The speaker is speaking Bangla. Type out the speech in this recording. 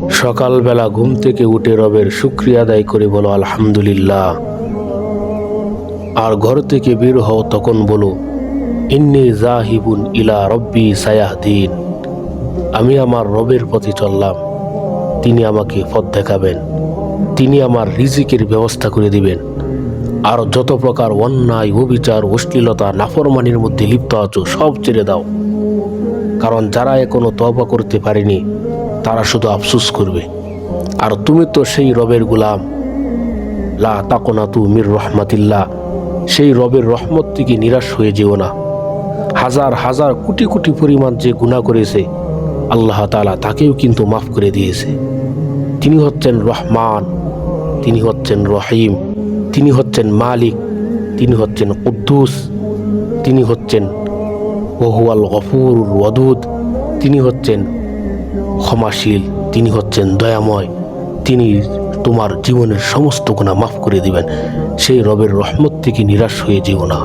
সকালবেলা ঘুম থেকে উঠে রবের শুকরিয়া আদায় করে বলো আলহামদুলিল্লাহ। আর ঘর থেকে বের হও তখন বলো ইন্নী জাহিবুন ইলা রব্বি সায়াহদিন। আমি আমার রবের পথে চললাম, তিনি আমাকে পথ দেখাবেন, তিনি আমার রিজিকের ব্যবস্থা করে দিবেন। আর যত প্রকার অন্যায়, অবিচার, অশ্লীলতা, নাফরমানির মধ্যে লিপ্ত আছো সব ছেড়ে দাও। কারণ যারা এখনো তওবা করতে পারেনি তারা শুধু আফসোস করবে। আর তুমি তো সেই রবের গোলাম। লা তাকুনাতু মির রহমাতিল্লাহ, সেই রবের রহমত থেকে নিরাশ হয়ে যেও না। হাজার হাজার কোটি কোটি পরিমাণ যে গুনাহ করেছে আল্লাহ তাআলা তাকেও কিন্তু মাফ করে দিয়েছে। তিনি হচ্ছেন রহমান, তিনি হচ্ছেন রহিম, তিনি হচ্ছেন মালিক, তিনি হচ্ছেন কুদ্দুস, তিনি হচ্ছেন ওহুয়াল গফুর ওয়াদুদ, তিনি হচ্ছেন ক্ষমাশীল, তিনি হচ্ছেন দয়াময়। তিনি তোমার জীবনের সমস্ত গুনাহ মাফ করে দিবেন। সেই রবের রহমত থেকে নিরাশ হয়ে যেও না।